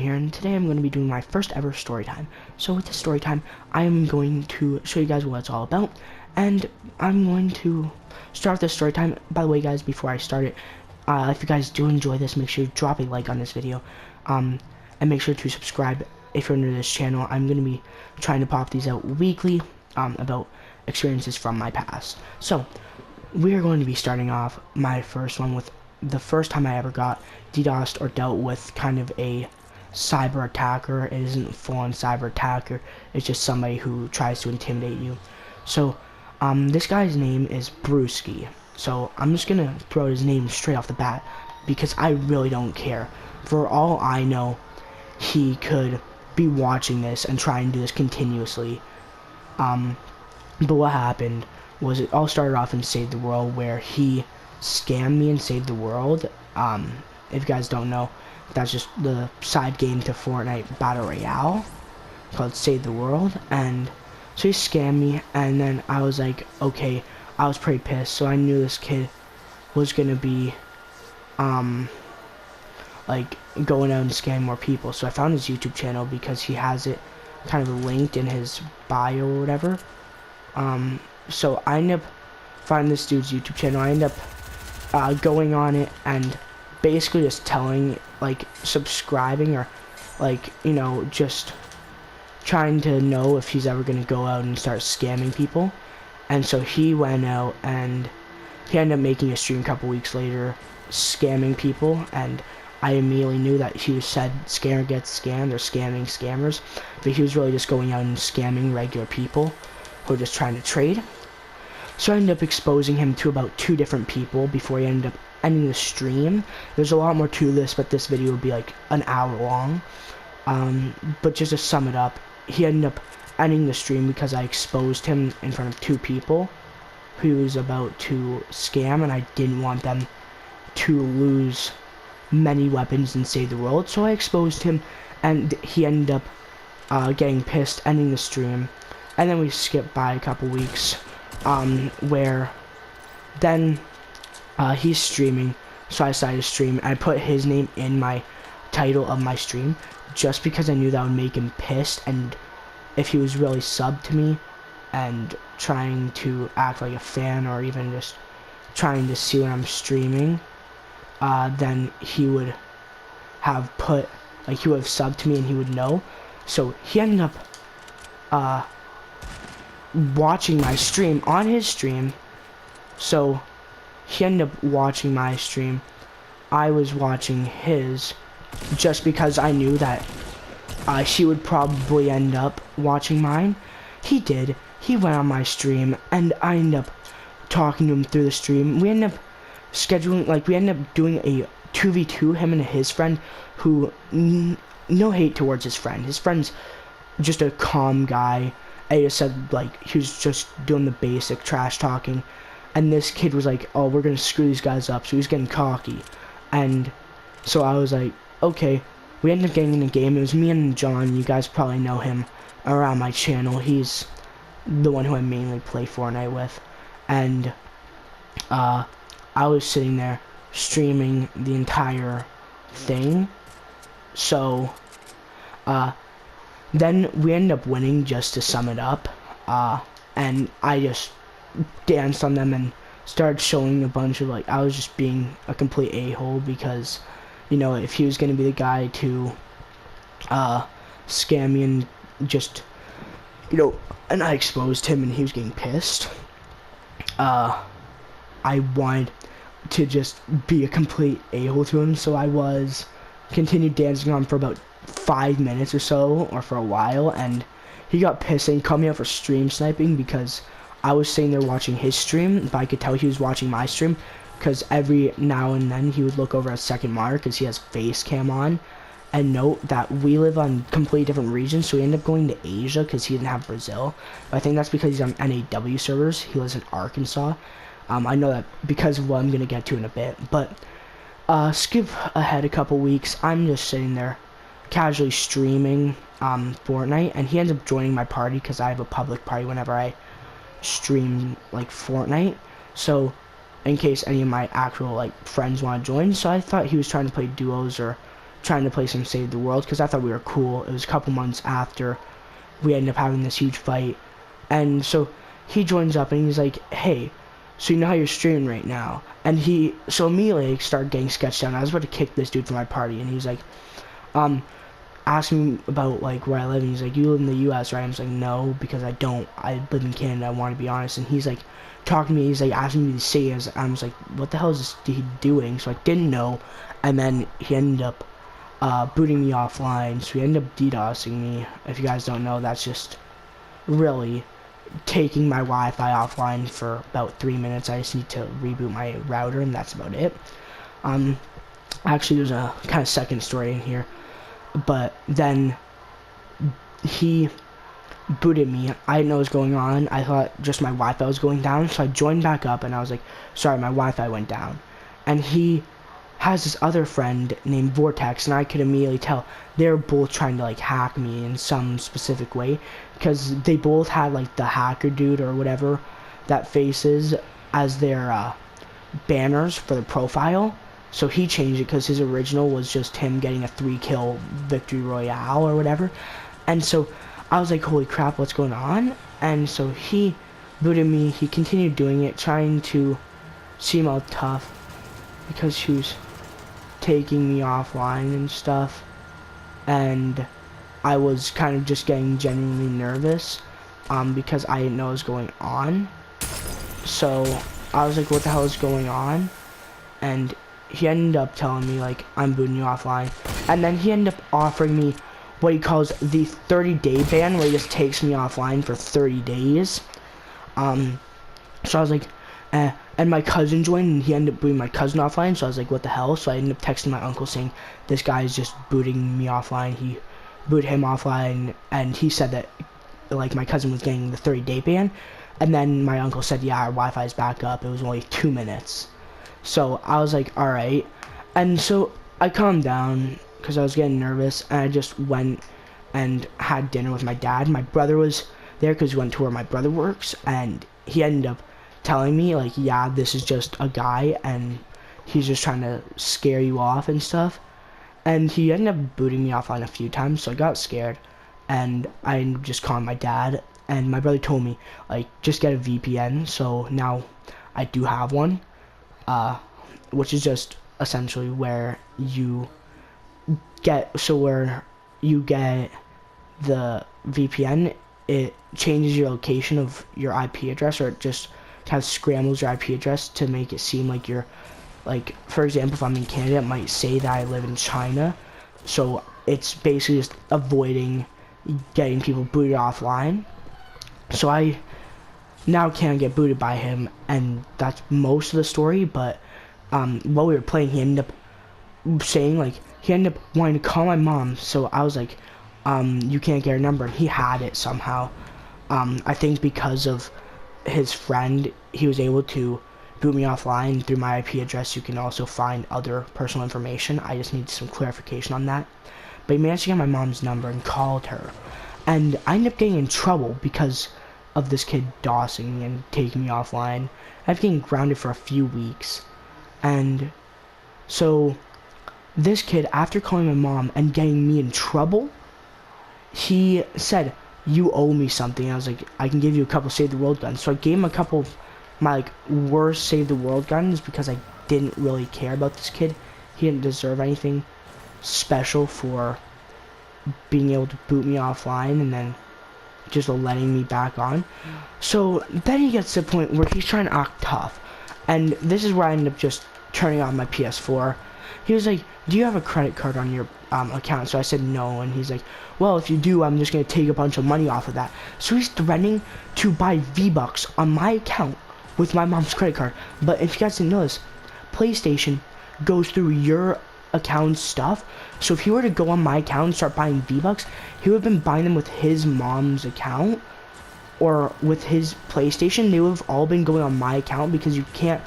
here, and today I'm going to be doing my first ever story time. So with this story time, I am going to show you guys what it's all about, and I'm going to start this story time. By the way, guys, before I start it, if you guys do enjoy this, make sure you drop a like on this video, and make sure to subscribe if you're new to this channel. I'm going to be trying to pop these out weekly, about experiences from my past. So we are going to be starting off my first one with the first time I ever got DDoSed or dealt with kind of a cyber attacker. It isn't full-on cyber attacker, it's just somebody who tries to intimidate you. So this guy's name is Brewski. So I'm just gonna throw his name straight off the bat because I really don't care. For all I know, he could be watching this and try and do this continuously. But what happened was it all started off in Save the World, where he scammed me and Save the World. If you guys don't know, that's just the side game to Fortnite Battle Royale called Save the World. And so he scammed me, and then I was like, okay, I was pretty pissed. So I knew this kid was gonna be like going out and scamming more people. So I found his YouTube channel because he has it kind of linked in his bio or whatever. So I end up finding this dude's YouTube channel. I end up going on it and basically just telling, like, subscribing, or like, you know, just trying to know if he's ever gonna go out and start scamming people. And so he went out and he ended up making a stream a couple weeks later scamming people, and I immediately knew that he said scammer gets scammed, or scamming scammers, but he was really just going out and scamming regular people who were just trying to trade. So I ended up exposing him to about 2 different people before he ended up ending the stream. There's a lot more to this, but this video would be like an hour long. But just to sum it up, he ended up ending the stream because I exposed him in front of 2 people who was about to scam, and I didn't want them to lose many weapons and save the world. So I exposed him, and he ended up getting pissed, ending the stream. And then we skipped by a couple weeks, where then he's streaming, so I decided to stream. I put his name in my title of my stream just because I knew that would make him pissed, and if he was really subbed to me and trying to act like a fan, or even just trying to see when I'm streaming, then he would have put, like, he would have subbed to me and he would know. So he ended up watching my stream on his stream. So he ended up watching my stream, I was watching his, just because I knew that she would probably end up watching mine. He did. He went on my stream, and I ended up talking to him through the stream. We ended up scheduling, like, we ended up doing a 2v2, him and his friend, who, no hate towards his friend. His friend's just a calm guy. I just said, like, he was just doing the basic trash talking, and this kid was like, oh, we're gonna screw these guys up, so he was getting cocky. And so I was like, okay. We ended up getting in a game. It was me and John. You guys probably know him around my channel. He's the one who I mainly play Fortnite with. And I was sitting there streaming the entire thing. So then we ended up winning, just to sum it up. And I just danced on them and started showing a bunch of, like, I was just being a complete a-hole because, you know, if he was going to be the guy to scam me and just, you know, and I exposed him and he was getting pissed, I wanted to just be a complete a-hole to him. So I continued dancing on for about 5 minutes or so, or for a while, and he got pissed and called me out for stream sniping because I was sitting there watching his stream, but I could tell he was watching my stream, because every now and then he would look over at second monitor because he has face cam on. And note that we live on completely different regions, so we ended up going to Asia because he didn't have Brazil. But I think that's because he's on NAW servers. He lives in Arkansas. I know that because of what I'm going to get to in a bit. But skip ahead a couple weeks. I'm just sitting there casually streaming Fortnite, and he ends up joining my party because I have a public party whenever I stream, like, Fortnite. So in case any of my actual, like, friends want to join. So I thought he was trying to play duos or trying to play some Save the World because I thought we were cool. It was a couple months after we ended up having this huge fight. And so he joins up and he's like, hey, so you know how you're streaming right now? And he, so immediately started getting sketched out. I was about to kick this dude from my party, and he's like, asking me about like where I live, and he's like, you live in the US, right? I was like, no, because I don't. I live in Canada, I want to be honest. And he's like talking to me, he's like asking me to say as I was like, what the hell is this he doing? So I didn't know, and then he ended up booting me offline, so he ended up DDoSing me. If you guys don't know, that's just really taking my Wi-Fi offline for about 3 minutes. I just need to reboot my router, and that's about it. Actually, there's a kind of second story in here, but then he booted me. I didn't know what was going on. I thought just my Wi-Fi was going down, so I joined back up, and I was like, sorry, my Wi-Fi went down. And he has this other friend named Vortex, and I could immediately tell they're both trying to like hack me in some specific way, because they both had like the hacker dude or whatever that faces as their banners for the profile. So he changed it because his original was just him getting a 3-kill victory royale or whatever. And so I was like, holy crap, what's going on? And so he booted me. He continued doing it, trying to seem all tough because he was taking me offline and stuff. And I was kind of just getting genuinely nervous because I didn't know what was going on. So I was like, what the hell is going on? And he ended up telling me like, I'm booting you offline. And then he ended up offering me what he calls the 30-day ban, where he just takes me offline for 30 days. So I was like, eh. And my cousin joined, and he ended up booting my cousin offline. So I was like, what the hell? So I ended up texting my uncle saying, this guy is just booting me offline. He booted him offline, and he said that like my cousin was getting the 30-day ban. And then my uncle said, yeah, our Wi-Fi is back up. It was only 2 minutes. So I was like, all right. And so I calmed down because I was getting nervous, and I just went and had dinner with my dad. My brother was there because he went to where my brother works, and he ended up telling me like, yeah, this is just a guy and he's just trying to scare you off and stuff. And he ended up booting me offline a few times, so I got scared, and I just called my dad, and my brother told me like, just get a VPN. So now I do have one, which is just essentially where you get, so where you get the VPN, it changes your location of your IP address, or it just kind of scrambles your IP address to make it seem like you're, like, for example, if I'm in Canada, it might say that I live in China. So it's basically just avoiding getting people booted offline. So I now can't get booted by him, and that's most of the story. But while we were playing, he ended up saying, like, he ended up wanting to call my mom. So I was like, you can't get her number. And he had it somehow. I think because of his friend, he was able to boot me offline. Through my IP address, you can also find other personal information. I just need some clarification on that. But he managed to get my mom's number and called her. And I ended up getting in trouble because of this kid DOSing me and taking me offline. I ended up getting grounded for a few weeks. And so this kid, after calling my mom and getting me in trouble, he said, you owe me something. I was like, I can give you a couple Save the World guns. So I gave him a couple of my like worst Save the World guns because I didn't really care about this kid. He didn't deserve anything special for being able to boot me offline and then just letting me back on. So then he gets to the point where he's trying to act tough, and this is where I ended up just turning on my PS4. He was like, do you have a credit card on your account? So I said no, and he's like, well, if you do, I'm just gonna take a bunch of money off of that. So he's threatening to buy V-Bucks on my account with my mom's credit card. But if you guys didn't know this, PlayStation goes through your account stuff. So if he were to go on my account and start buying V-Bucks, he would have been buying them with his mom's account or with his PlayStation. They would have all been going on my account because you can't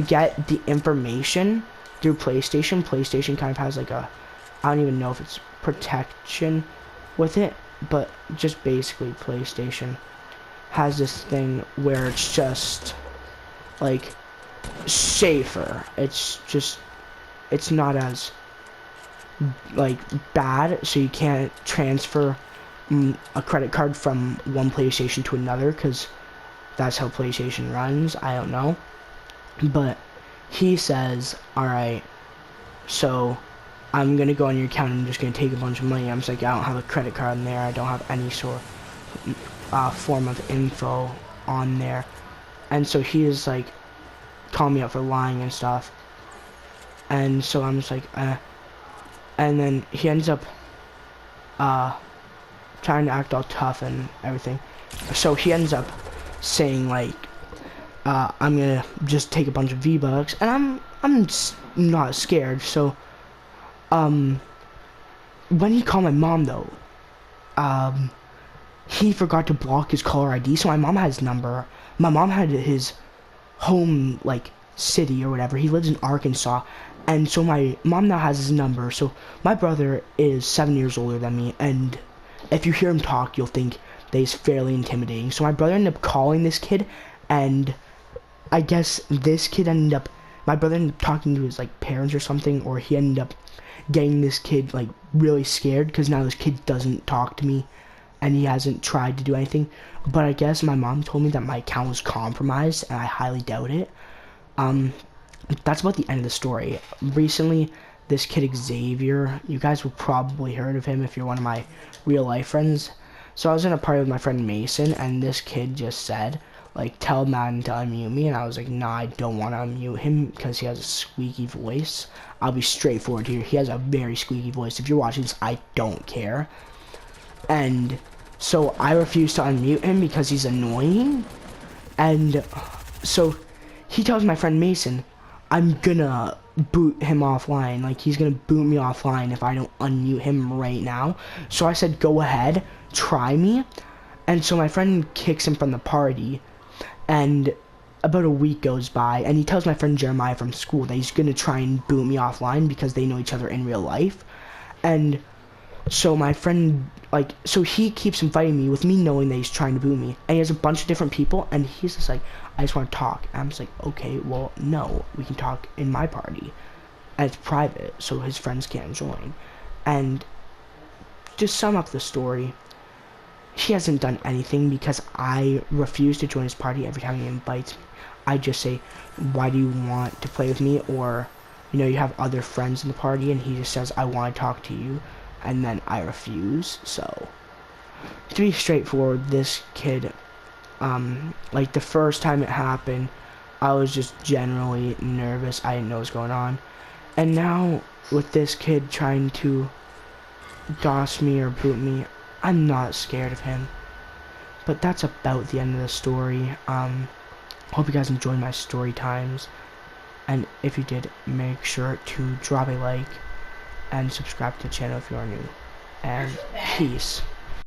get the information through PlayStation. PlayStation kind of has like a, I don't even know if it's protection with it, but just basically PlayStation has this thing where it's just like safer. It's just, it's not as like bad, so you can't transfer a credit card from one PlayStation to another, because that's how PlayStation runs. I don't know, but he says, all right, so I'm gonna go on your account and I'm just gonna take a bunch of money. I'm just like, I don't have a credit card in there. I don't have any sort of form of info on there. And so he is like calling me out for lying and stuff. And so I'm just like, and then he ends up trying to act all tough and everything. So he ends up saying like, I'm gonna just take a bunch of V-Bucks, and I'm not scared. So when he called my mom though, he forgot to block his caller ID, so my mom had his number. My mom had his home, like, city or whatever. He lives in Arkansas, and so my mom now has his number. So my brother is 7 years older than me, and if you hear him talk, you'll think that he's fairly intimidating. So my brother ended up calling this kid, and I guess this kid ended up, my brother ended up talking to his, like, parents or something, or he ended up getting this kid, like, really scared, because now this kid doesn't talk to me, and he hasn't tried to do anything. But I guess my mom told me that my account was compromised, and I highly doubt it. That's about the end of the story. Recently, this kid Xavier, you guys will probably heard of him if you're one of my real life friends. So I was in a party with my friend Mason, and this kid just said, like, tell Madden to unmute me, and I was like, nah, I don't want to unmute him because he has a squeaky voice. I'll be straightforward here. He has a very squeaky voice. If you're watching this, I don't care. And so I refused to unmute him because he's annoying. And so he tells my friend Mason, I'm gonna boot him offline. Like, he's gonna boot me offline if I don't unmute him right now. So I said, go ahead, try me. And so my friend kicks him from the party. And about a week goes by, and he tells my friend Jeremiah from school that he's gonna try and boot me offline because they know each other in real life. And so my friend, like, so he keeps inviting me with me knowing that he's trying to boo me. And he has a bunch of different people, and he's just like, I just want to talk. And I'm just like, okay, well, no, we can talk in my party. And it's private, so his friends can't join. And to sum up the story, he hasn't done anything because I refuse to join his party every time he invites me. I just say, why do you want to play with me? Or, you know, you have other friends in the party, and he just says, I want to talk to you. And then I refuse. So to be straightforward, this kid, like, the first time it happened, I was just generally nervous. I didn't know what was going on. And now with this kid trying to DOS me or boot me, I'm not scared of him. But that's about the end of the story. Hope you guys enjoyed my story times, and if you did, make sure to drop a like and subscribe to the channel if you are new. And peace.